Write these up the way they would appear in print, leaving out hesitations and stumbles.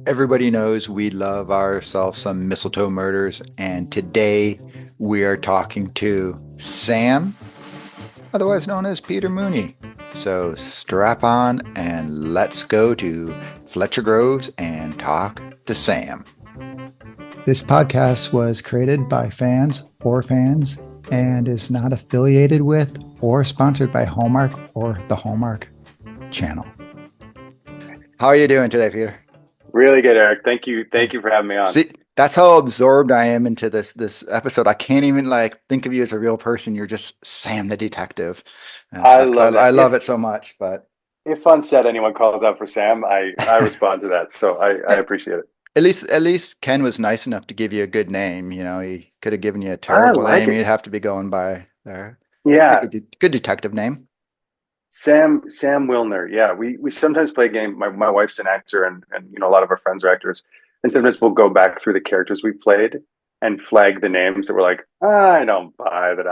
Everybody knows we love ourselves some mistletoe murders, and today we are talking to Sam, otherwise known as Peter Mooney. So strap on and let's go to Fletcher Groves and talk to Sam. This podcast was created by fans for fans and is not affiliated with or sponsored by Hallmark or the Hallmark channel. How are you doing today, Peter? Really good, Eric. Thank you. Thank you for having me on. See, that's how absorbed I am into this episode. I can't even like think of you as a real person. You're just Sam the detective and I stuff. 'Cause love I that. love it so much. But If on set anyone calls out for Sam, I respond to that. So I appreciate it. at least Ken was nice enough to give you a good name. You know, he could have given you a I terrible like name. it. You'd have to be going by there. It's a Yeah. pretty good detective name. Sam Wilner. Yeah. We sometimes play a game. My wife's an actor and a lot of our friends are actors. And sometimes we'll go back through the characters we played and flag the names that we're like, I don't buy that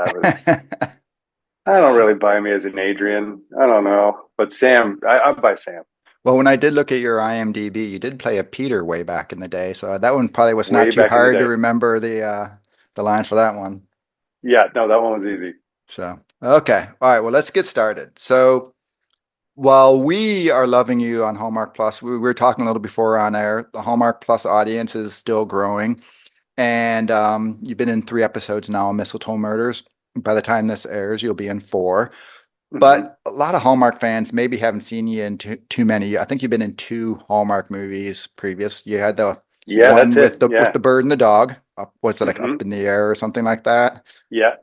I don't really buy me as an Adrian. I don't know. But Sam, I buy Sam. Well, when I did look at your IMDb, you did play a Peter way back in the day, so that one probably was not Way too back in the hard to day. remember the lines for that one. Yeah, no, that one was easy. So, okay. All right. Well, let's get started. So, while we are loving you on Hallmark Plus, we were talking a little before on air. The Hallmark Plus audience is still growing, and you've been in 3 episodes now of Mistletoe Murders. By the time this airs, you'll be in four. Hmm. But a lot of Hallmark fans maybe haven't seen you in too many. I think you've been in two Hallmark movies previous. You had the Yeah, that's one with it. the Yeah. bird and the dog. Was it like Up Hmm. in the Air or something like that? Yeah.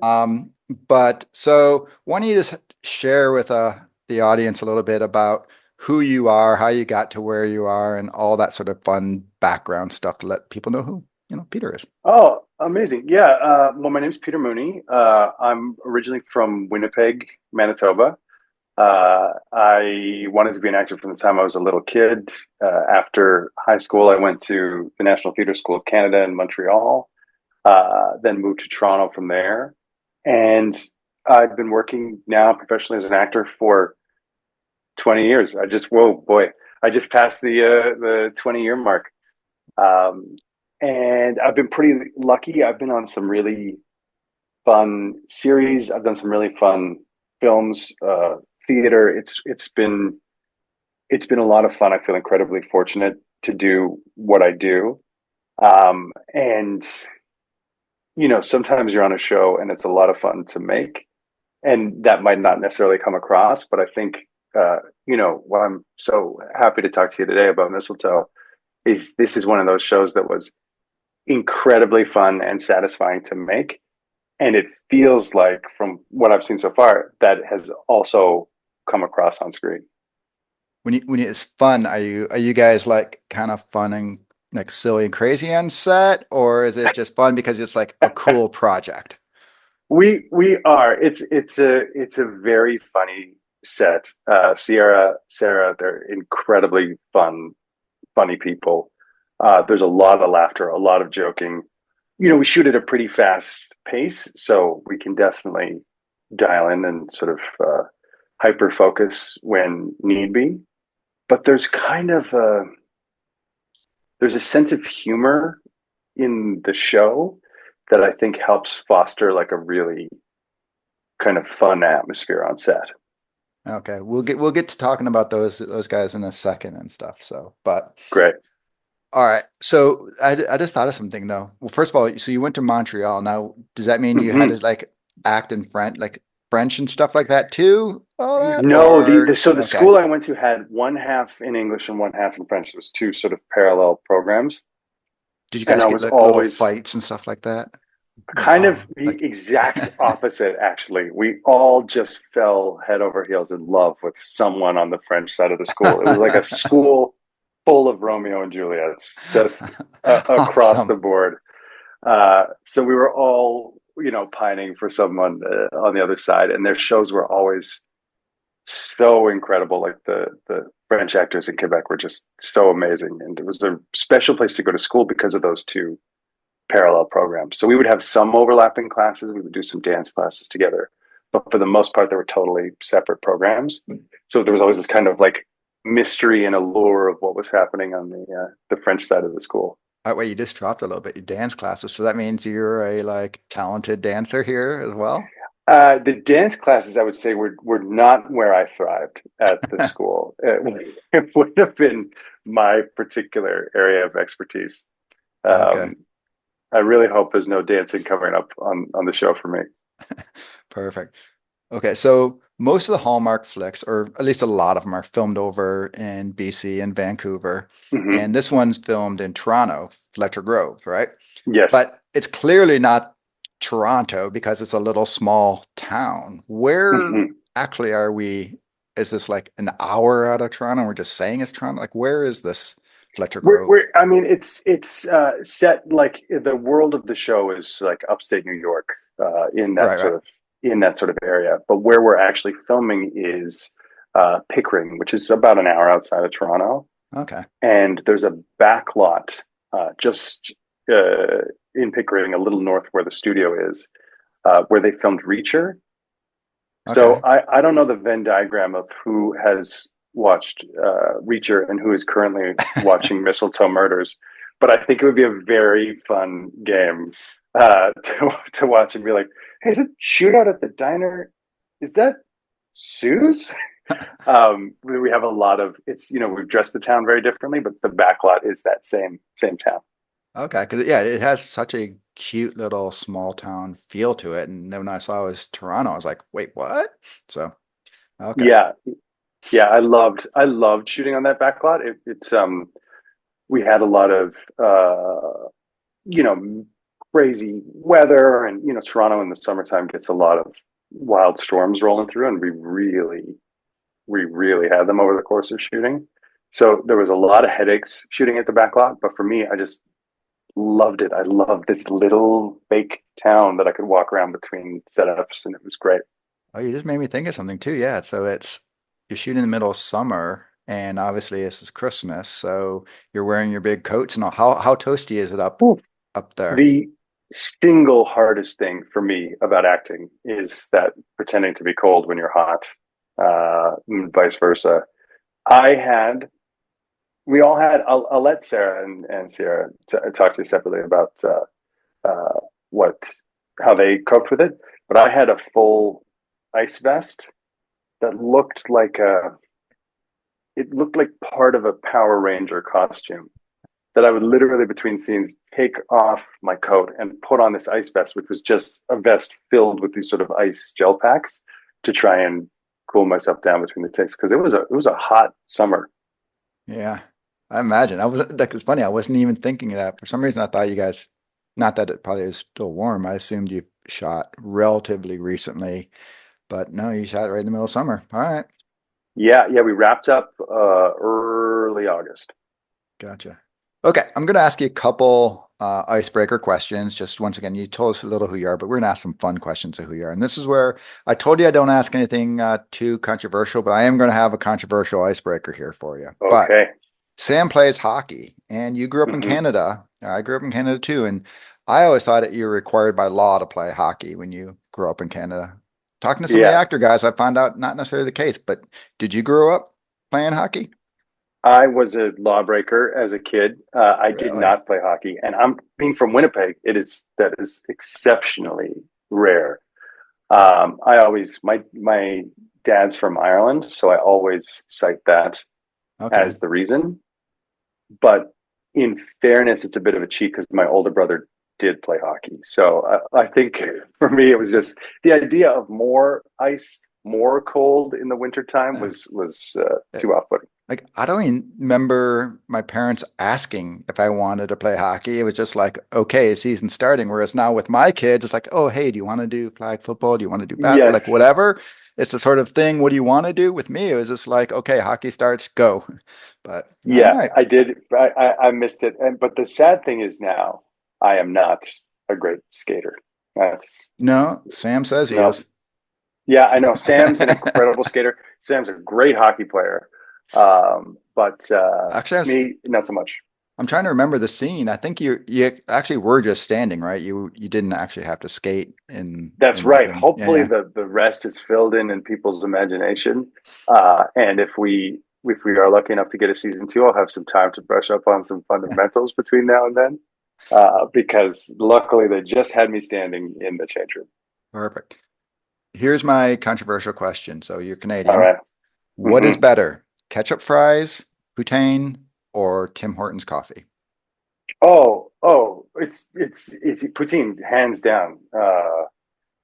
But so why don't you just share with the audience a little bit about who you are, how you got to where you are, and all that sort of fun background stuff to let people know who, Peter is. Oh, amazing. Yeah. Well, my name's Peter Mooney. I'm originally from Winnipeg, Manitoba. I wanted to be an actor from the time I was a little kid. After high school, I went to the National Theatre School of Canada in Montreal, then moved to Toronto from there. And I've been working now professionally as an actor for 20 years. Whoa, boy, I just passed the 20-year mark. Um, and I've been pretty lucky. I've been on some really fun series. I've done some really fun films, theater. It's been a lot of fun. I feel incredibly fortunate to do what I do. And sometimes you're on a show and it's a lot of fun to make, and that might not necessarily come across. But I think what I'm so happy to talk to you today about Mistletoe is this is one of those shows that was incredibly fun and satisfying to make. And it feels like, from what I've seen so far, that has also come across on screen. It's fun, are you guys like kind of fun and like silly and crazy on set, or is it just fun because it's like a cool project? We are. It's a very funny set. Sierra, Sarah, they're incredibly funny people. There's a lot of laughter, a lot of joking. We shoot at a pretty fast pace, so we can definitely dial in and sort of hyper focus when need be. But there's a sense of humor in the show that I think helps foster like a really kind of fun atmosphere on set. Okay, we'll get to talking about those guys in a second and stuff. So, but Great. all right. So I just thought of something though. Well, first of all, so you went to Montreal. Now, does that mean you had to Hmm. like act in French and stuff like that too? All that No, or so the okay? school I went to had one half in English and one half in French. There was two sort of parallel programs, Did you and guys I get was like little always fights and stuff like that? kind of the Like exact opposite. Actually, we all just fell head over heels in love with someone on the French side of the school. It was like a school full of Romeo and Juliets, just across the awesome. board. So we were all, pining for someone on the other side, and their shows were always so incredible. Like the French actors in Quebec were just so amazing, and it was a special place to go to school because of those two parallel programs. So we would have some overlapping classes. We would do some dance classes together, but for the most part, they were totally separate programs. So there was always this kind of like mystery and allure of what was happening on the French side of the school. Oh, wait, you just dropped a little bit, your dance classes. So that means you're a like talented dancer here as well? The dance classes, I would say, were not where I thrived at the school. It would have been my particular area of expertise. Okay, Um, I really hope there's no dancing coming up on the show for me. perfect. Okay, so most of the Hallmark flicks, or at least a lot of them, are filmed over in BC and Vancouver. Hmm. And this one's filmed in Toronto, Fletcher Grove, right? Yes. But it's clearly not Toronto because it's a little small town. Where Hmm. actually are we? Is this like an hour out of Toronto? We're just saying it's Toronto. Like, where is this Fletcher Grove? I mean, it's set like the world of the show is like upstate New York, Right, right. in that sort of area. But where we're actually filming is Pickering, which is about an hour outside of Toronto. Okay, And there's a back lot just in Pickering, a little north where the studio is, where they filmed Reacher. So okay. I don't know the Venn diagram of who has watched Reacher and who is currently watching Mistletoe Murders, but I think it would be a very fun game to watch and be like, hey, is it shootout at the diner? Is that Sue's? We have a lot of it's we've dressed the town very differently, but the backlot is that same town. Okay, because yeah, it has such a cute little small town feel to it. And then when I saw it was Toronto, I was like, wait, what? So, okay. Yeah, yeah, I loved shooting on that backlot. It's we had a lot of you know crazy weather, and Toronto in the summertime gets a lot of wild storms rolling through, and we really had them over the course of shooting. So there was a lot of headaches shooting at the backlot, but for me, I just loved it. I loved this little fake town that I could walk around between setups, and it was great. Oh, you just made me think of something too. Yeah. So it's you're shooting in the middle of summer, and obviously this is Christmas, so you're wearing your big coats and all. How toasty is it Ooh. up there? The single hardest thing for me about acting is that pretending to be cold when you're hot, and vice versa. I had, we all had, I'll let Sarah and Sierra talk to you separately about uh, what, how they coped with it. But I had a full ice vest that it looked like part of a Power Ranger costume that I would literally between scenes take off my coat and put on this ice vest, which was just a vest filled with these sort of ice gel packs to try and cool myself down between the takes because it was a hot summer. Yeah, I imagine. I was like, it's funny. I wasn't even thinking of that. For some reason, I thought you guys, not that it probably is still warm. I assumed you shot relatively recently, but no, you shot right in the middle of summer. All right. Yeah, yeah, we wrapped up early August. Gotcha. Okay, I'm going to ask you a couple icebreaker questions. Just once again, you told us a little who you are, but we're going to ask some fun questions of who you are. And this is where I told you I don't ask anything too controversial, but I am going to have a controversial icebreaker here for you. But Okay. Sam plays hockey, and you grew up in Hmm. Canada. I grew up in Canada too, and I always thought that you were required by law to play hockey when you grew up in Canada. Talking to some of the Yeah, actor guys, I found out not necessarily the case. But did you grow up playing hockey? I was a lawbreaker as a kid. I did Really? not play hockey, and I'm being from Winnipeg. That is exceptionally rare. I always my dad's from Ireland, so I always cite that Okay. as the reason. But in fairness, it's a bit of a cheat because my older brother did play hockey. So I think for me, it was just the idea of more ice, more cold in the wintertime Yeah. was Uh, too off-putting. Like, I don't even remember my parents asking if I wanted to play hockey. It was just like, okay, season starting. Whereas now with my kids, it's like, oh, hey, do you want to do flag football? Do you want to do bat? Like, Yes, whatever. It's the sort of thing. What do you want to do? With me, it was just like, okay, hockey starts, go. But all yeah, right. I did. I missed it, but the sad thing is now I am not a great skater. That's No, Sam says he no. is. Yeah, I know. Sam's an incredible skater. Sam's a great hockey player, but Actually, me, not so much. I'm trying to remember the scene. I think you actually were just standing, right? You didn't actually have to skate That's in the right. thing. Yeah, Hopefully, yeah. the rest is filled in people's imagination. And if we if we are lucky enough to get a season two, I'll have some time to brush up on some fundamentals between now and then. Because luckily they just had me standing in the change room. Perfect. Here's my controversial question. So you're All Canadian. right. What is Mm-hmm. better, ketchup fries, poutine, or Tim Hortons coffee? It's poutine hands down.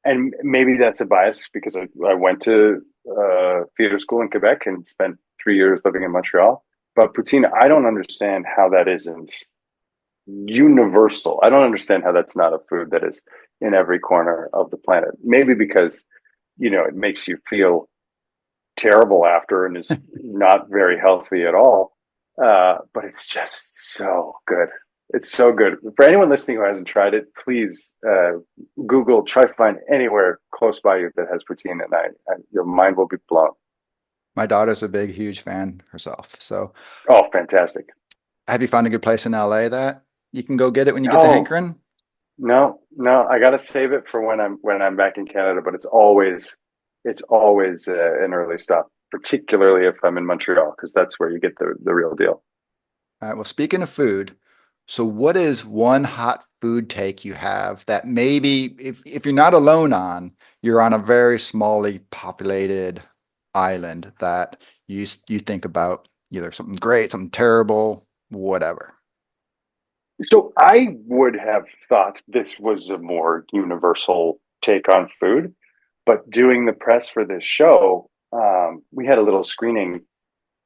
And maybe that's a bias because I went to theater school in Quebec and spent 3 years living in Montreal. But poutine, I don't understand how that isn't universal. I don't understand how that's not a food that is in every corner of the planet. Maybe because, it makes you feel terrible after and is not very healthy at all. But it's just so good. It's so good. For anyone listening who hasn't tried it, please Google, try to find anywhere close by you that has poutine, and your mind will be blown. My daughter's a big, huge fan herself. So Oh, fantastic. have you found a good place in LA that you can go get it when you get the No, hankering? no. I got to save it for when I'm back in Canada, but it's always an early stop, particularly if I'm in Montreal, because that's where you get the real deal. All right. Well, speaking of food, so what is one hot food take you have that maybe if you're not alone on, you're on a very smallly populated island that you think about either something great, something terrible, whatever. So I would have thought this was a more universal take on food, but doing the press for this show, we had a little screening,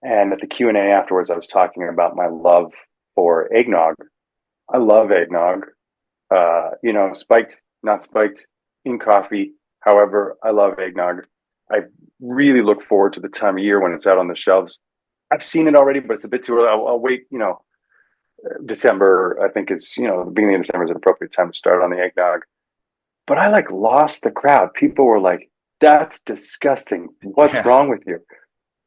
and at the Q&A afterwards, I was talking about my love for eggnog. I love eggnog. Spiked, not spiked, in coffee. However, I love eggnog. I really look forward to the time of year when it's out on the shelves. I've seen it already, but it's a bit too early. I'll wait. December, I think the beginning of December is an appropriate time to start on the eggnog. But I like lost the crowd. People were like, "That's disgusting. What's Yeah, wrong with you?"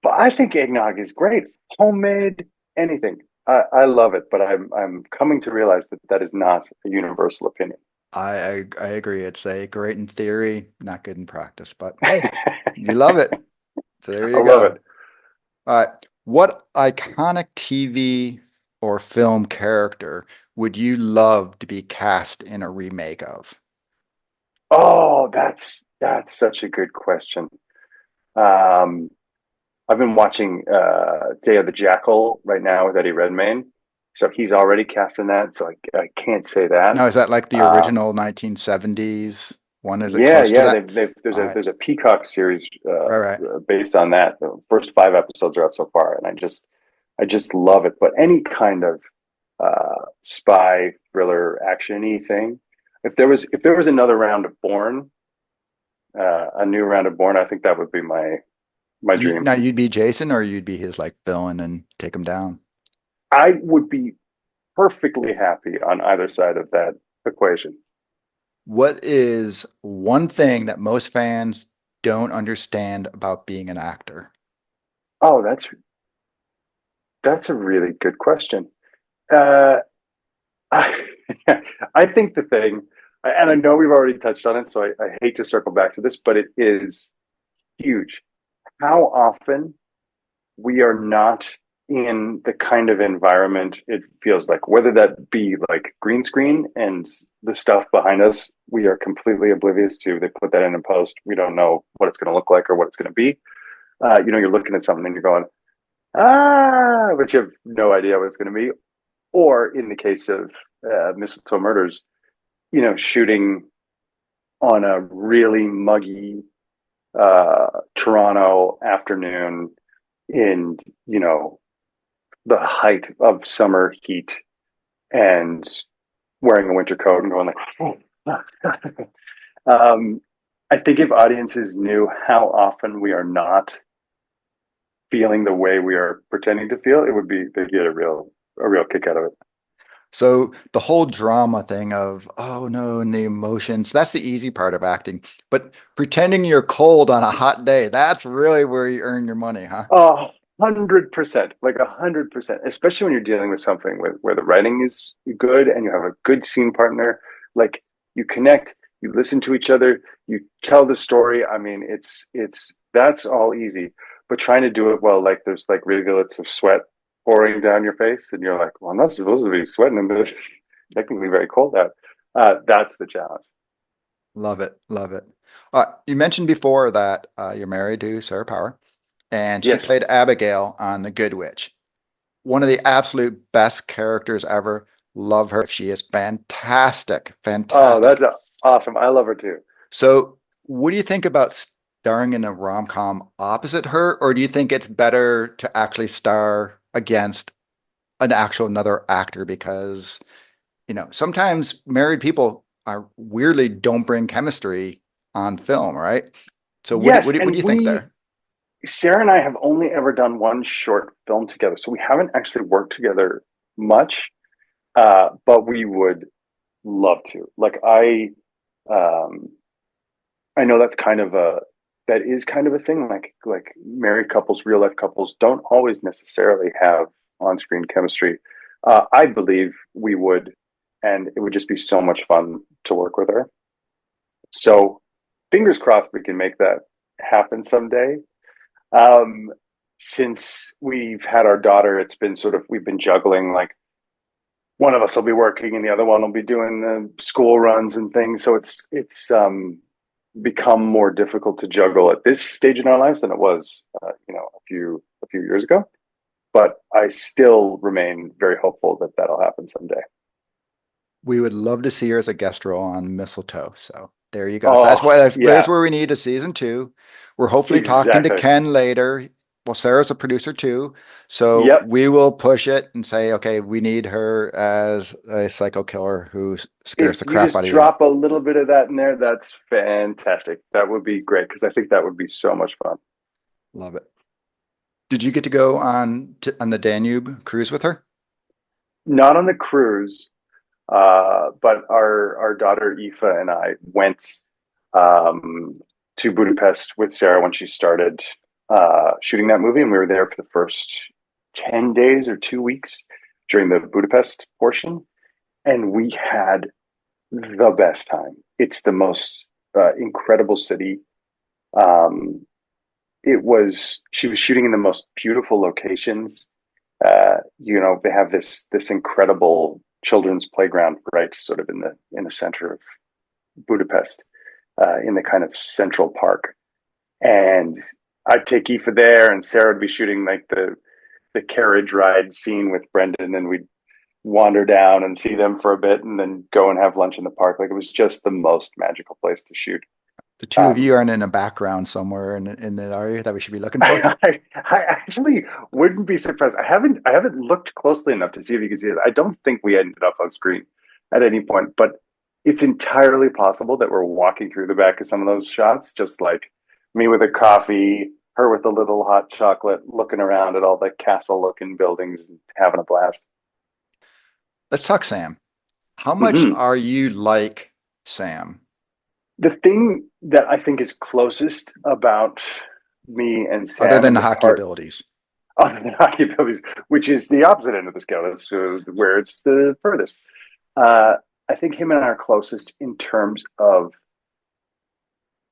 But I think eggnog is great. Homemade, anything. I love it, but I'm coming to realize that that is not a universal opinion. I agree. It's a great in theory, not good in practice, but hey, you love it. So there I you love it. go. All right. What iconic TV or film character would you love to be cast in a remake of? Oh, that's such a good question. Um, I've been watching Day of the Jackal right now with Eddie Redmayne, so he's already cast in that. So I can't say that. Now, is that like the Uh, original 1970s one? Is it yeah, close to yeah. that? There's All a right. there's a Peacock series Right, right. based on that. The first 5 episodes are out so far, and I just love it. But any kind of spy thriller actiony thing. If there was another round of Bourne, a new round of Bourne, I think that would be my dream. Now, you'd be Jason or you'd be his like villain and take him down? I would be perfectly happy on either side of that equation. What is one thing that most fans don't understand about being an actor? Oh, that's a really good question. Uh, I, I think the thing, and I know we've already touched on it, so I hate to circle back to this, but it is huge. How often we are not in the kind of environment it feels like, whether that be like green screen and the stuff behind us, we are completely oblivious to. They put that in post. We don't know what it's going to look like or what it's going to be. You're looking at something and you're going, but you have no idea what it's going to be. Or in the case of Mistletoe Murders, shooting on a really muggy Toronto afternoon in, the height of summer heat and wearing a winter coat and going like, um, I think if audiences knew how often we are not feeling the way we are pretending to feel, they'd get a real kick out of it. So the whole drama thing of, oh no, and the emotions, that's the easy part of acting. But pretending you're cold on a hot day, that's really where you earn your money, huh? 100%, like 100%, especially when you're dealing with something where the writing is good and you have a good scene partner. Like you connect, you listen to each other, you tell the story. I mean, it's that's all easy. but trying to do it while like there's like rivulets of sweat pouring down your face, and you're like, well, I'm not supposed to be sweating in this. Technically very cold out. That's the challenge. Love it. Love it. You mentioned before that you're married to Sarah Power, and she Yes. played Abigail on The Good Witch. One of the absolute best characters ever. Love her. She is fantastic. Oh, Fantastic. that's awesome. I love her too. So, what do you think about starring in a rom-com opposite her, or do you think it's better to actually star against an actual another actor? Because, sometimes married people are weirdly don't bring chemistry on film, right? So, Yes, what do and you think we there? Sarah and I have only ever done one short film together, so we haven't actually worked together much. But we would love to. Um, I know that is kind of a thing. Like married couples, real life couples don't always necessarily have on screen chemistry. I believe we would, and it would just be so much fun to work with her. So, fingers crossed we can make that happen someday. Um, since we've had our daughter, it's been sort of we've been juggling like one of us will be working and the other one will be doing the school runs and things. So it's become more difficult to juggle at this stage in our lives than it was, a few years ago. But I still remain very hopeful that that'll happen someday. We would love to see her as a guest role on Mistletoe. So there you go. So that's Oh why there's yeah, where we need a season two. We're hopefully talking to exactly. Ken later. Well, Sarah's a producer too. So Yep. we will push it and say, okay, we need her as a psycho killer who scares If the you crap just out of you. drop a little bit of that in there, that's fantastic. That would be great because I think that would be so much fun. Love it. Did you get to go on the Danube cruise with her? Not on the cruise, but our daughter Aoife and I went um, to Budapest with Sarah when she started shooting that movie, and we were there for the first 10 days or 2 weeks during the Budapest portion, and we had the best time. It's the most incredible city. Um, it was She was shooting in the most beautiful locations. They have this incredible children's playground right sort of in the center of Budapest, in the kind of central park. And I'd take Aoife there, and Sarah would be shooting like the carriage ride scene with Brendan, and we'd wander down and see them for a bit, and then go and have lunch in the park. Like it was just the most magical place to shoot. The two of you Um, aren't in a background somewhere in the area that we should be looking for. I actually wouldn't be surprised. I haven't looked closely enough to see if you can see it. I don't think we ended up on screen at any point, but it's entirely possible that we're walking through the back of some of those shots, just like me with a coffee, her with a little hot chocolate, looking around at all the castle-looking buildings and having a blast. Let's talk Sam. How much Hmm. are you like Sam? The thing that I think is closest about me and Other Sam than and the the hockey part abilities? other than hockey abilities, which is the opposite end of the scale. That's where it's the furthest. Uh, I think him and I are closest in terms of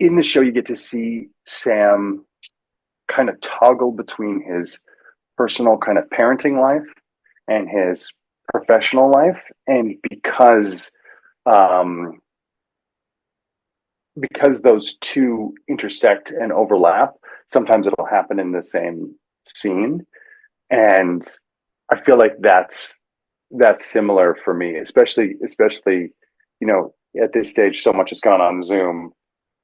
in the show, you get to see Sam kind of toggle between his personal kind of parenting life and his professional life. And um, because those two intersect and overlap, sometimes it'll happen in the same scene. And I feel like that's similar for me, especially at this stage, so much has gone on Zoom.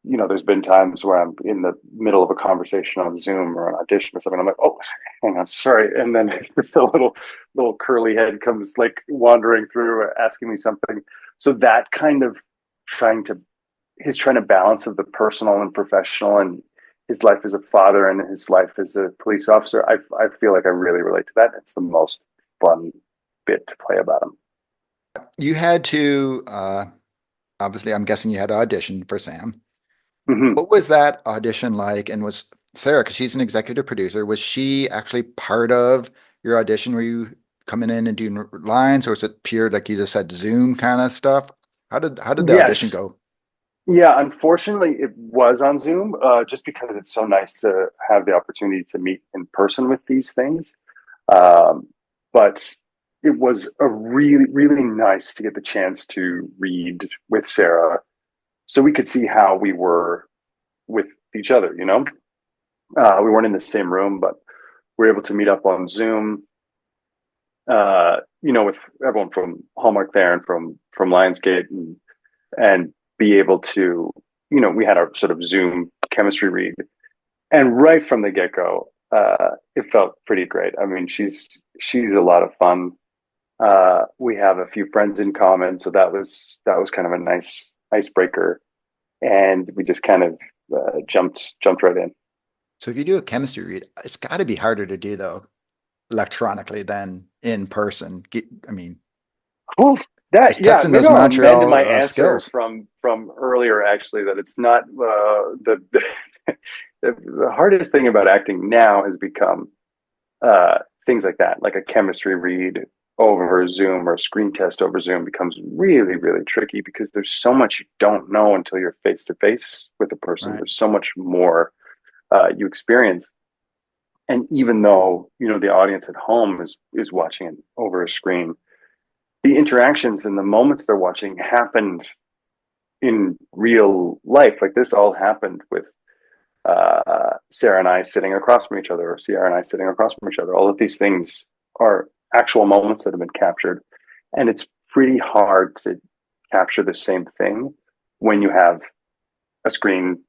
There's been times where I'm in the middle of a conversation on Zoom or an audition or something. I'm like, oh, hang on, sorry, and then just a little curly head comes like wandering through, asking me something. So that kind of trying to he's trying to balance of the personal and professional, and his life as a father and his life as a police officer. I feel like I really relate to that. It's the most fun bit to play about him. You had to, obviously, I'm guessing you had to audition for Sam. Mm-hmm. What was that audition like? And was Sarah, because she's an executive producer, was she actually part of your audition? Were you coming in and doing lines, or was it pure, like you just said, Zoom kind of stuff? How did the audition Yes, go? Yeah, unfortunately, it was on Zoom, just because it's so nice to have the opportunity to meet in person with these things. Um, but it was a really, really nice to get the chance to read with Sarah so we could see how we were with each other, you know? We weren't in the same room, but we were able to meet up on Zoom, with everyone from Hallmark there and from Lionsgate and be able to, we had our sort of Zoom chemistry read. And right from the get go, it felt pretty great. I mean, she's a lot of fun. We have a few friends in common, so that was kind of a nice icebreaker, and we just kind of jumped right in. So if you do a chemistry read, it's got to be harder to do though electronically than in person. I mean, Cool. it's Yeah, testing maybe those I'll amend Montreal my answer skills, from earlier. Actually, that it's not the hardest thing about acting now has become uh, things like that, like a chemistry read over Zoom or a screen test over Zoom becomes really, really tricky because there's so much you don't know until you're face to face with a person. right? There's so much more you experience. And even though, the audience at home is watching it over a screen, the interactions and the moments they're watching happened in real life. Like this all happened with Sarah and I sitting across from each other, or Sierra and I sitting across from each other. All of these things are actual moments that have been captured. And it's pretty hard to capture the same thing when you have a screen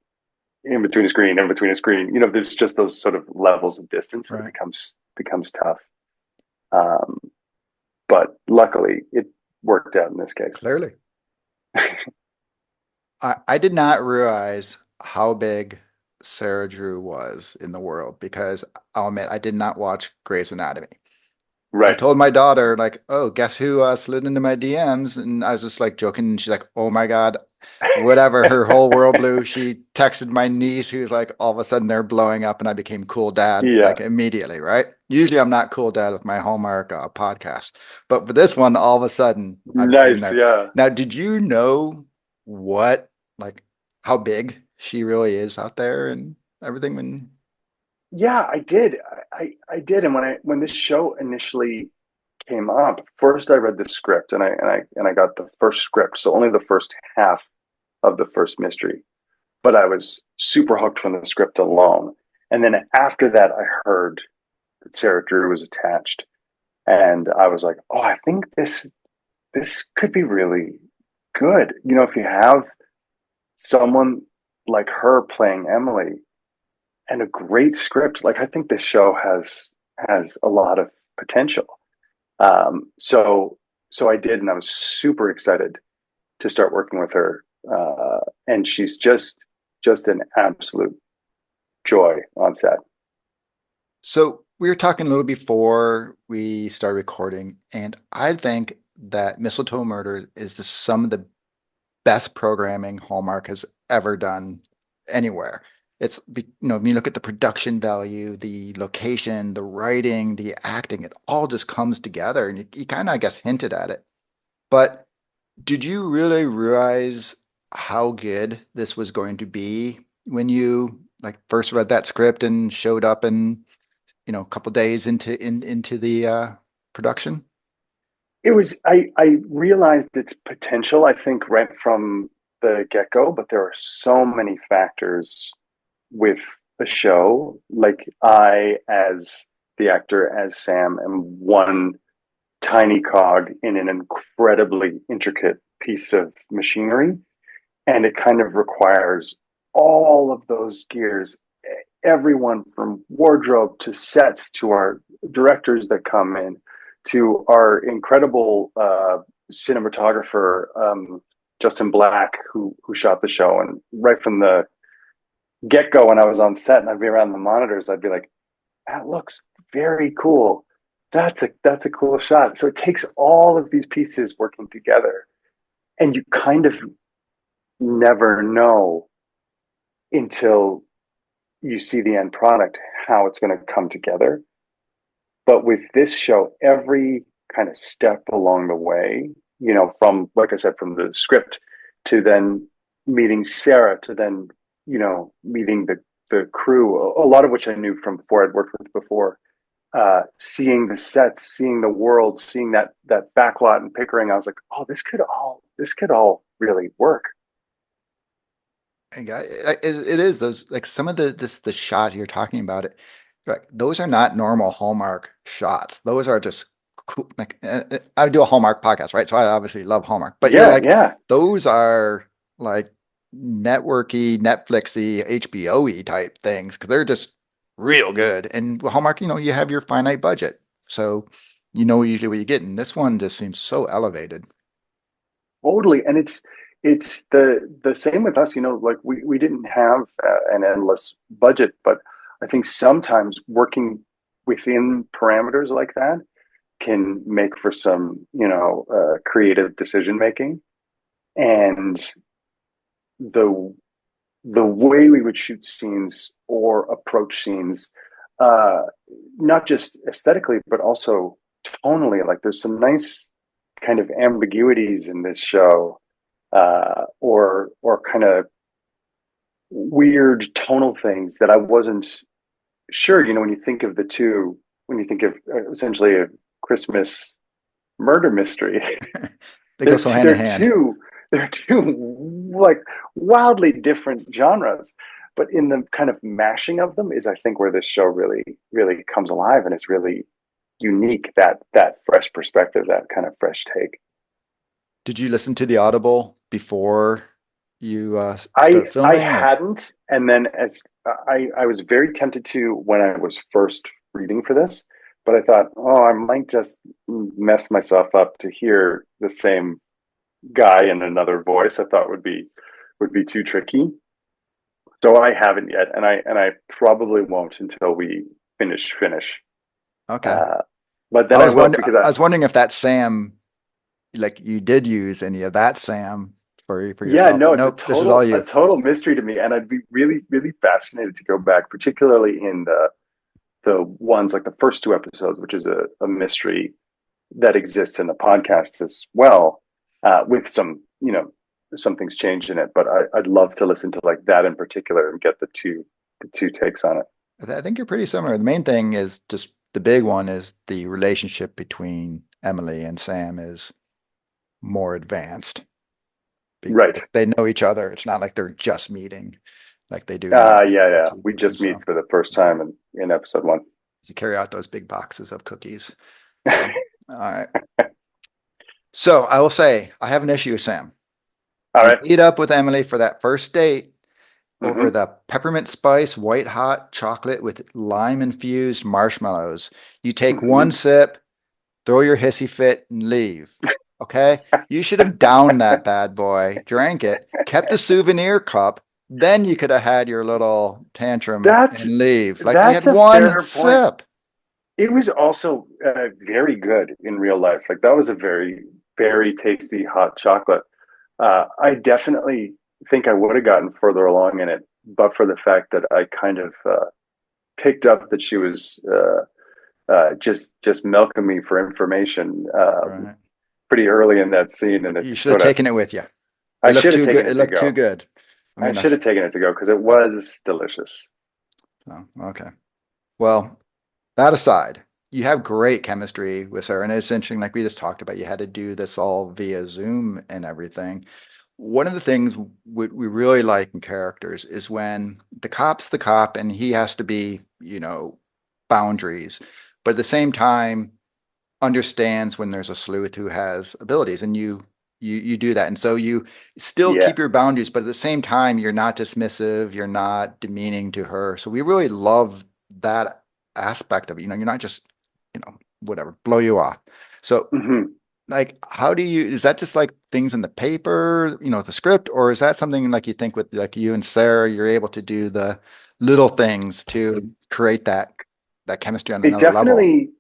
in between a screen, in between a screen. There's just those sort of levels of distance that Right. becomes tough. Um, but luckily, it worked out in this case. Clearly. I did not realize how big Sarah Drew was in the world because I'll admit I did not watch Grey's Anatomy. I Right. told my daughter, like, oh, guess who slid into my DMs? And I was just like joking. And she's like, oh my God, whatever. Her whole world blew. She texted my niece, who's like, all of a sudden they're blowing up, and I became cool dad Yeah. like immediately, right? Usually I'm not cool dad with my Hallmark podcast. But for this one, all of a sudden I became Nice. there. Yeah. Now, did you know what, like, how big she really is out there and everything? Yeah, I did. I did. And when this show initially came up, first I read the script and I got the first script, so only the first half of the first mystery. But I was super hooked from the script alone. And then after that, I heard that Sarah Drew was attached, and I was like, oh, I think this could be really good. If you have someone like her playing Emily and a great script, like I think this show has a lot of potential. So I did, and I was super excited to start working with her. And she's just an absolute joy on set. So we were talking a little before we started recording, and I think that Mistletoe Murder is just some of the best programming Hallmark has ever done anywhere. When you look at the production value, the location, the writing, the acting, it all just comes together, and you kind of, I guess, hinted at it. But did you really realize how good this was going to be when you like first read that script and showed up and a couple days into the production. I realized its potential, I think, right from the get-go, but there are so many factors with the show. Like I, as the actor, as Sam, am one tiny cog in an incredibly intricate piece of machinery. And it kind of requires all of those gears, everyone from wardrobe to sets to our directors that come in to our incredible cinematographer, Justin Black, who shot the show. And right from the get go, when I was on set and I'd be around the monitors, I'd be like, that looks very cool. That's a cool shot. So it takes all of these pieces working together, and you kind of never know until you see the end product how it's going to come together. But with this show, every kind of step along the way, from like I said, from the script to then meeting Sarah to then, meeting the crew, a lot of which I knew from before I'd worked with before. Seeing the sets, seeing the world, seeing that backlot in Pickering, I was like, oh, this could all really work. And it is those like some of the shot you're talking about it. Like those are not normal Hallmark shots. Those are just cool. Like I do a Hallmark podcast, right? So I obviously love Hallmark, but you're Yeah, like yeah. those are like networky, Netflixy, HBO-y type things because they're just real good. And with Hallmark, you have your finite budget, so you know usually what you get. And this one just seems so elevated. Totally, and it's the same with us. Like we didn't have an endless budget, but I think sometimes working within parameters like that can make for some creative decision making. And the the way we would shoot scenes or approach scenes, uh, not just aesthetically but also tonally. Like there's some nice kind of ambiguities in this show, or kind of weird tonal things that I wasn't sure. When you think of the two, when you think of essentially a Christmas murder mystery, They go they're so two, hand in they're hand. two they're two like wildly different genres. But in the kind of mashing of them is, I think, where this show really, really comes alive, and it's really unique. That fresh perspective, that kind of fresh take. Did you listen to the Audible before you I start I filming, or? hadn't, and then as I was very tempted to when I was first reading for this, but I thought, oh, I might just mess myself up to hear the same guy in another voice. I thought would be too tricky, so I haven't yet, and I probably won't until we finish. Okay. Uh, but then I will, because I was wondering if that Sam, like you did use any of that Sam for yeah, yourself, but no, it's a nope, this is all total a you. total mystery to me, and I'd be really, really fascinated to go back, particularly in the ones like the first two episodes, which is a mystery that exists in the Yeah. podcast as well, with some things changed in it. But I'd love to listen to like that in particular and get the two takes on it. I think you're pretty similar. The main thing is just the big one is the relationship between Emily and Sam is more advanced. Right. Like they know each other. It's not like they're just meeting like they do in Yeah, yeah. We TV. just meet So for the first yeah, time in episode one. to carry out those big boxes of cookies. So all right. So I will say I have an issue with Sam. All You right. meet up with Emily for that first date over Mm-hmm. the peppermint spice white hot chocolate with lime infused marshmallows. You take one Mm-hmm. sip, throw your hissy fit, and leave. Okay? You should have downed that bad boy, drank it, kept the souvenir cup, then you could have had your little tantrum That's and leave. Like you that's had a one fair point. sip. It was also very good in real life. Like that was a very, very tasty hot chocolate. I definitely think I would have gotten further along in it, but for the fact that I kind of picked up that she was just milking me for information Right. pretty early in that scene, and it You should have sort of taken it with you. It I looked should have too taken good. It it to looked too go. good. I I mean, should that's have taken it to go because it yeah. was delicious. So, okay. Well, that aside, you have great chemistry with her, and it's interesting, like we just talked about, you had to do this all via Zoom and everything. One of the things we really like in characters is when the cop's the cop and he has to be, boundaries, but at the same time understands when there's a sleuth who has abilities, and you do that. And so you still Yeah. keep your boundaries, but at the same time, you're not dismissive, you're not demeaning to her. So we really love that aspect of it. You're not just, whatever, blow you off. So Hmm. like how do you is that just like things in the paper, the script, or is that something like you think with like you and Sarah, you're able to do the little things to create that chemistry on It another level? definitely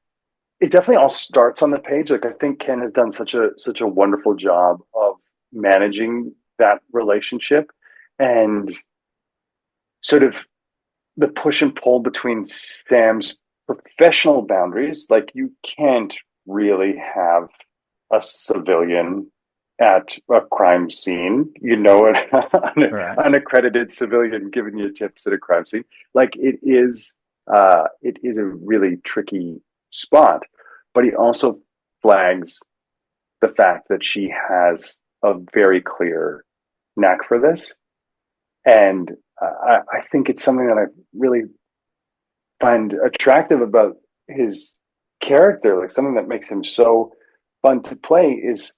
it definitely all starts on the page. Like I think Ken has done such a wonderful job of managing that relationship, and sort of the push and pull between Sam's professional boundaries. Like you can't really have a civilian at a crime scene, you know, an Right. unaccredited civilian giving you tips at a crime scene. Like it is a really tricky spot. But he also flags the fact that she has a very clear knack for this, and I think it's something that I really find attractive about his character. Like something that makes him so fun to play is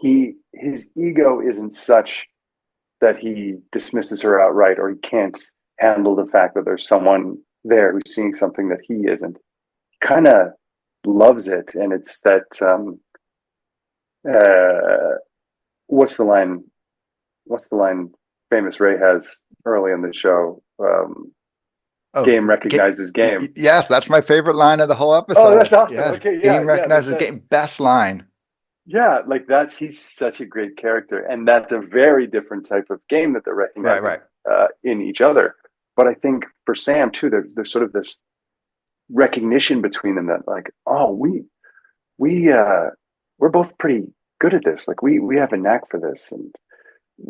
his ego isn't such that he dismisses her outright, or he can't handle the fact that there's someone there who's seeing something that he isn't. He kind of loves it, and it's that uh, what's the line? What's the line? Famous Ray has early in the show. Oh, Game recognizes game. yes, that's my favorite line of the whole Oh, that's episode. awesome. Yes, Okay, yeah, game yeah. Like recognizes that. game. Best line. Yeah, like that's he's such a great character, and that's a very different type of game that they're Right, recognizing right. in each other. But I think for Sam too, there's sort of this recognition between them that like, oh, we we're both pretty good at this. Like we have a knack for this, and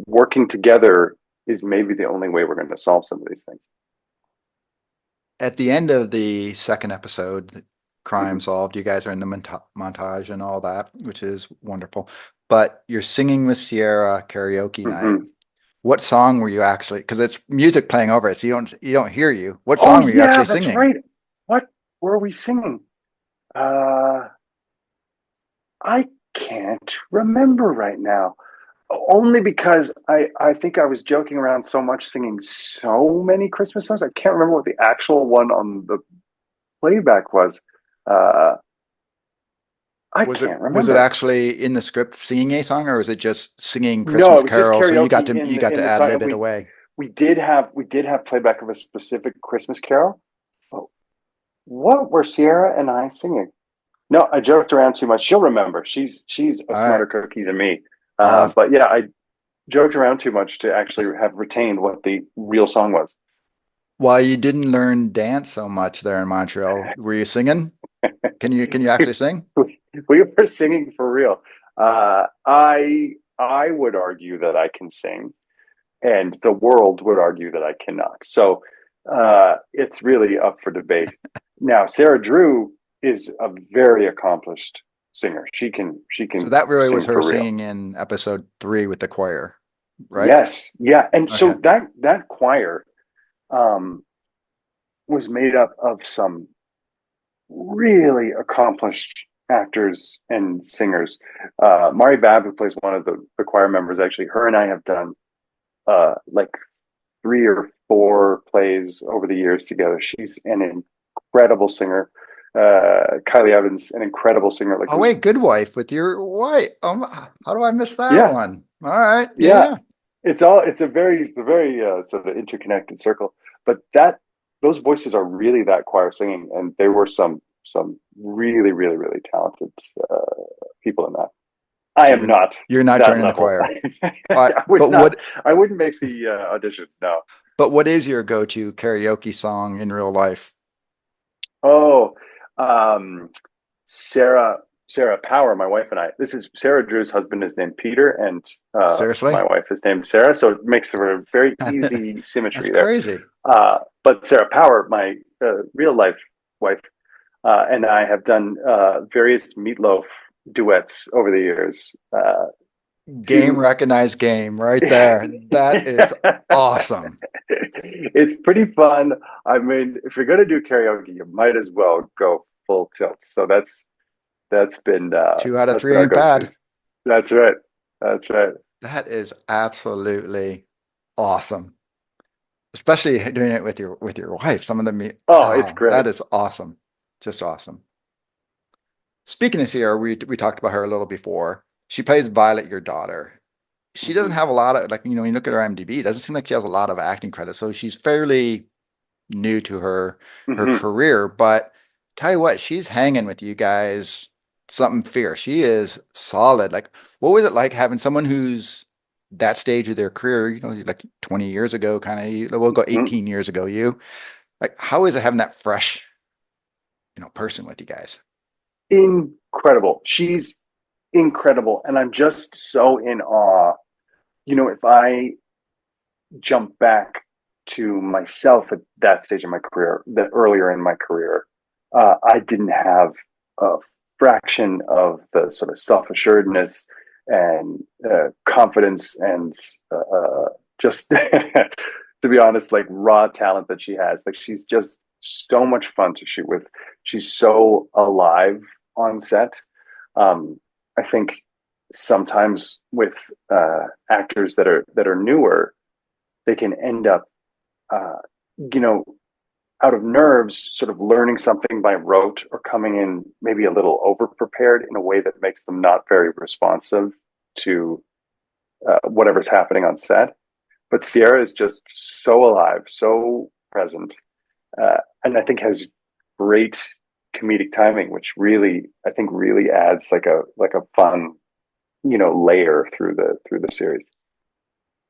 working together is maybe the only way we're going to solve some of these things. At the end of the second episode, crime Mm-hmm. solved. You guys are in the montage and all that, which is wonderful. But you're singing with Sierra karaoke night. Mm-hmm. What song were you actually? Because it's music playing over it, so you don't hear you. What Oh song were you yeah, actually that's singing? right. What were we singing? Uh, I can't remember right now. Only because I think I was joking around so much, singing so many Christmas songs. I can't remember what the actual one on the playback was. Uh, I can't Was it remember. actually in the script singing a song, or was it just singing No, Christmas it was just Carol? So karaoke you got in to the ad song. lib it away. We did have playback of a specific Christmas carol. Oh, what were Sierra and I singing? No, I joked around too much. She'll remember. She's a All right. smarter cookie than me. I'll have, But yeah, I joked around too much to actually have retained what the real song was. while you didn't learn dance so much there in Montreal, were you singing? Can you actually sing? We were singing for real. I would argue that I can sing, and the world would argue that I cannot. So it's really up for debate. Now, Sarah Drew is a very accomplished singer. She So can that really was sing her for real. singing in episode 3 with the choir, right? Yes, yeah, and Okay. so that choir um, was made up of some really accomplished actors and singers. Mari Babb, who plays one of the choir members, actually, her and I have done like 3 or 4 plays over the years together. She's an incredible singer. Kylie Evans, an incredible singer. Like Oh who's wait, Good Wife with your wife. How do I miss that yeah, one? All right. Yeah, yeah. yeah. It's a very sort of interconnected circle. But that those voices are really that choir singing, and there were some really really talented people in that. I So am not you're not that joining the level. choir. All right. I would not. I wouldn't make the audition. No. But what is your go-to karaoke song in real life? Oh, um, Sarah Sarah Power, my wife and I. This is Sarah Drew's husband is named Peter, and my Seriously? wife is named Sarah. So it makes for a very easy That's symmetry there. crazy. But Sarah Power, my real life wife, and I have done various meatloaf duets over the years. Game To recognized game right there. That is awesome. it's pretty fun. I mean, if you're gonna do karaoke, you might as well go full tilt. So Two out of that's three been our ain't bad. go-tos. That's right. That's right. That is absolutely awesome. Especially doing it with your wife. Some of them, Oh, it's oh, great. that is awesome. Just awesome. Speaking of Sierra, we talked about her a little before. She plays Violet, your daughter. She doesn't Mm-hmm. have a lot of like, when you look at her IMDb, it doesn't seem like she has a lot of acting credits. So she's fairly new to her Mm-hmm. career. But tell you what, she's hanging with you guys something fierce. She is solid. Like, what was it like having someone who's that stage of their career, like 20 years ago, kind of, we'll go Mm-hmm. 18 years ago, like, how is it having that fresh, person with you guys? Incredible. She's incredible. And I'm just so in awe. If I jump back to myself at that stage of my career, that earlier in my career, I didn't have a fraction of the sort of self assuredness and confidence and just, to be honest, like raw talent that she has. Like she's just so much fun to shoot with. She's so alive on set. I think sometimes with actors that are newer, they can end up, uh, you know, out of nerves, sort of learning something by rote or coming in maybe a little over prepared in a way that makes them not very responsive to whatever's happening on set. But Sierra is just so alive, so present, and I think has great comedic timing, which really, I think, really adds like a fun, layer through the series.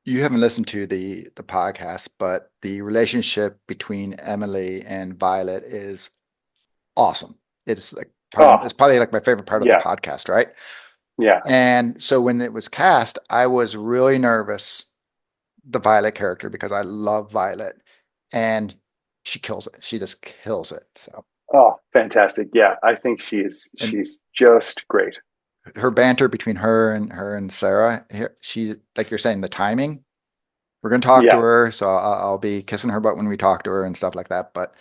You haven't listened to the podcast, but the relationship between Emily and Violet is awesome. It's like it's Oh, probably like my favorite part of the yeah, podcast, right? yeah. And so when it was cast, I was really nervous, the Violet character, because I love Violet, and she kills it. She just kills it. So, Oh, fantastic. Yeah, I think and she's just great. her banter between her and Sarah, she's like you're saying, the timing. We're gonna talk to Yeah. her, so I'll be kissing her butt when we talk to her and stuff like that. But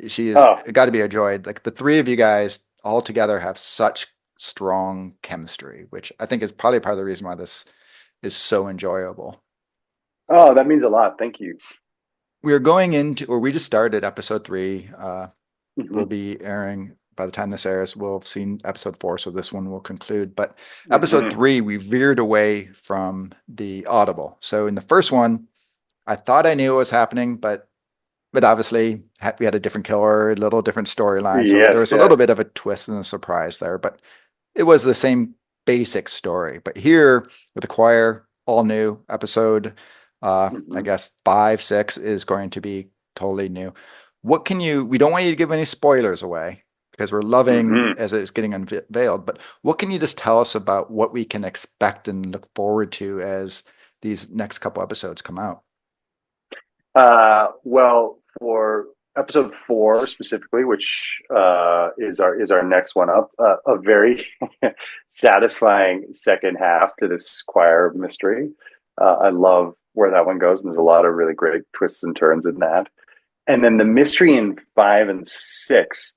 she is Oh, got to be a joy. Like the three of you guys all together have such strong chemistry, which I think is probably part of the reason why this is so enjoyable. oh, that means a lot. Thank you. We are going into, or we just started episode 3. Will Hmm. be airing by the time this airs. We'll have seen episode 4, so this one will conclude. But episode Hmm. 3, we veered away from the audible. So in the first one, I thought I knew what was happening, but obviously we had a different killer, a little different storyline. So there Yes, was a yeah. little bit of a twist and a surprise there, but it was the same basic story. But here with the choir, all new episode, I Hmm. guess 5, 6 is going to be totally new. We don't want you to give any spoilers away because we're loving Hmm. as it's getting unveiled, but what can you just tell us about what we can expect and look forward to as these next couple episodes come out? Well, for episode 4 specifically, which is our next one up, a very satisfying second half to this choir mystery. I love where that one goes, and there's a lot of really great twists and turns in that. And then the mystery in 5 and 6,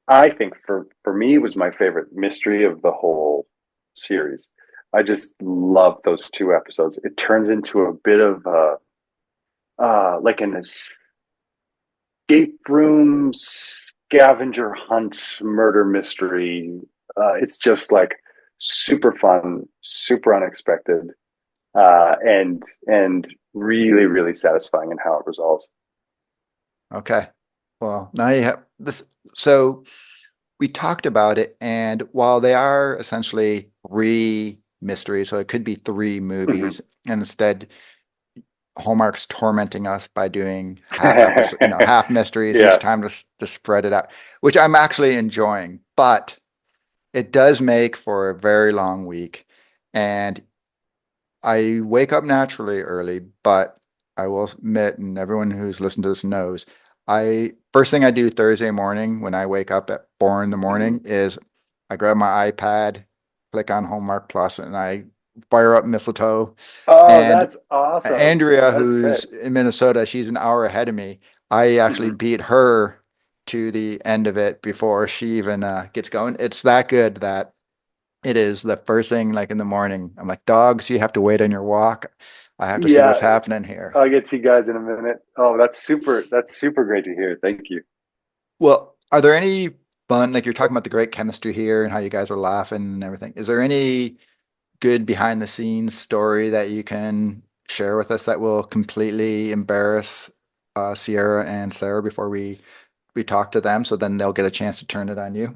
I think for me was my favorite mystery of the whole series. I just love those 2 episodes. It turns into a bit of like an escape room scavenger hunt murder mystery. It's just like super fun, super unexpected, and really really satisfying in how it resolves. Okay. Well, now you have this. So we talked about it, and while they are essentially 3 mysteries, so it could be 3 Mhm. movies, and instead Hallmark's tormenting us by doing half episode, half mysteries each Yeah. time to spread it out, which I'm actually enjoying. But it does make for a very long week, and I wake up naturally early, but I will admit, and everyone who's listened to this knows, I first thing I do Thursday morning when I wake up at 4 in the Mhm. morning is I grab my iPad, click on Hallmark Plus, and I fire up Mistletoe. Oh, And that's awesome. Andrea, That is who's great. in Minnesota, she's an hour ahead of me. I actually Mhm. beat her to the end of it before she even gets going. It's that good that it is the first thing, like in the morning. I'm like, dogs, you have to wait on your walk. I have to see what's Yeah, happening here. I'll get to you guys in a minute. Oh, that's super. That's super great to hear. Thank you. Well, are there any fun, like you're talking about the great chemistry here and how you guys are laughing and everything. Is there any good behind the scenes story that you can share with us that will completely embarrass Sierra and Sarah before we talk to them, so then they'll get a chance to turn it on you,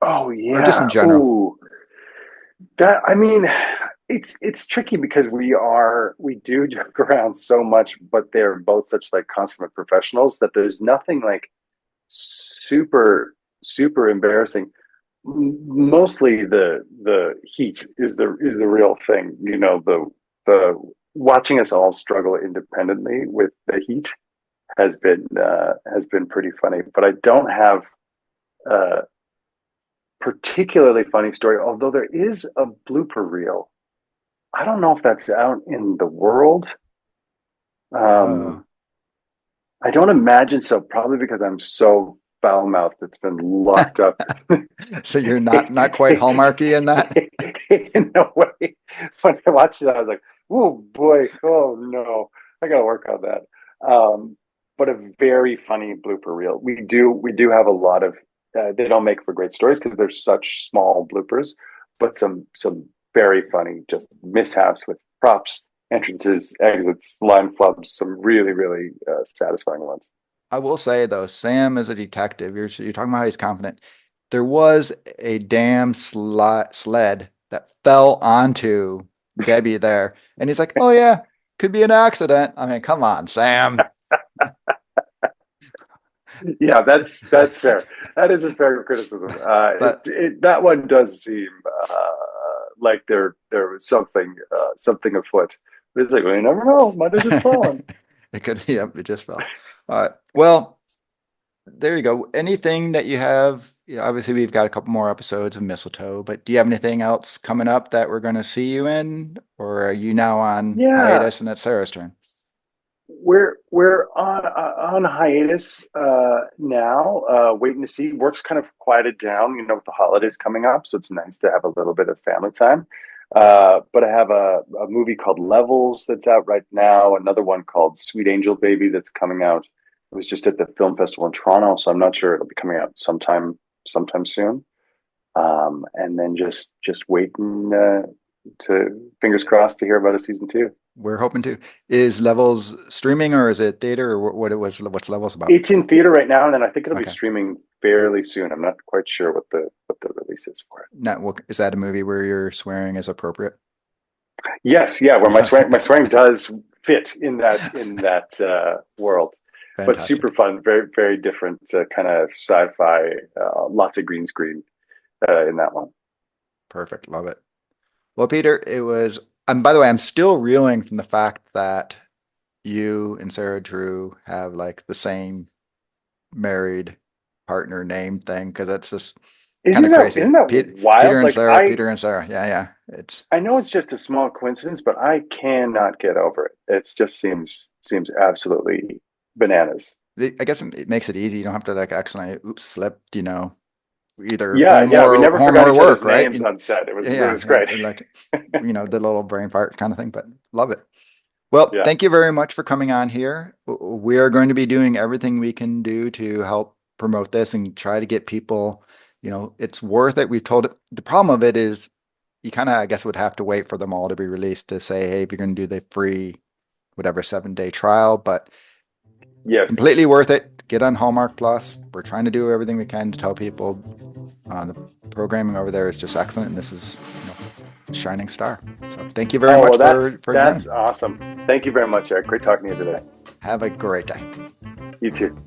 Oh or just in yeah. general? Ooh, that. I mean, it's tricky because we do joke around so much, but they're both such like consummate professionals that there's nothing like super super embarrassing. mostly the heat is the real thing. You know, the watching us all struggle independently with the heat has been pretty funny. But I don't have a particularly funny story, although there is a blooper reel. I don't know if that's out in the world. Oh, Um, I don't imagine so, probably because I'm so foul mouthed. It's been locked up so you're not quite Hallmarky in that? in a way. When I watched it, I was like, "Oh boy, oh no, I got to work on that." But a very funny blooper reel. We do have a lot of. They don't make for great stories because they're such small bloopers, but some very funny just mishaps with props, entrances, exits, line flubs. Some really satisfying ones. I will say though, Sam is a detective. You're talking about how he's confident. There was a damn sled that fell onto Debbie there, and he's like, "Oh yeah, could be an accident." I mean, come on, Sam. Yeah, that's fair. That is a fair criticism. But That one does seem like there was something afoot. But it's like, well, you never know. Might have just fallen. it could, yep, it just fell. All right. Well, there you go. Anything that you have, obviously we've got a couple more episodes of Mistletoe, but do you have anything else coming up that we're going to see you in, or are you now on Yeah, hiatus and it's Sarah's turn? we're on hiatus now, waiting to see. Work's kind of quieted down, you know, with the holidays coming up, so it's nice to have a little bit of family time. But I have a movie called Levels that's out right now. Another one called Sweet Angel Baby that's coming out. It was just at the film festival in Toronto, so I'm not sure it'll be coming out sometime soon. And then just waiting to fingers crossed to hear about a season two. We're hoping to. Is Levels streaming or is it theater or what it was, what's Levels about? It's in theater right now, and then I think it'll be Okay. streaming fairly soon. I'm not quite sure what the release is for it. Now, is that a movie where your swearing is appropriate? Yes, yeah, where Okay. my swearing does fit in that world, but Fantastic. super fun, very different kind of sci-fi. Lots of green screen in that one. Perfect. Love it. Well, Peter, it was, and by the way, I'm still reeling from the fact that you and Sarah Drew have like the same married partner name thing because that's just kind of crazy. Isn't that Peter wild? and Like Sarah, Peter and Sarah. Yeah, yeah. It's, I know it's just a small coincidence, but I cannot get over it. It just seems absolutely bananas. I guess it makes it easy. You don't have to like accidentally, oops, slipped, either Yeah, we never home forgot or each other's work, right? names on set. It Yeah, was yeah, great. like, the little brain fart kind of thing, but love it. Well, Yeah. thank you very much for coming on here. We are going to be doing everything we can do to help promote this and try to get people, it's worth it. We've told it. The problem of it is you kind of, I guess, would have to wait for them all to be released to say, hey, if you're going to do the free, whatever, 7-day trial, but Yes. completely worth it. Get on Hallmark Plus. We're trying to do everything we can to tell people the programming over there is just excellent. And this is, a shining star. So thank you very Oh much well, for that's joining. awesome. Thank you very much, Eric. Great talking to you today. Have a great day. You too.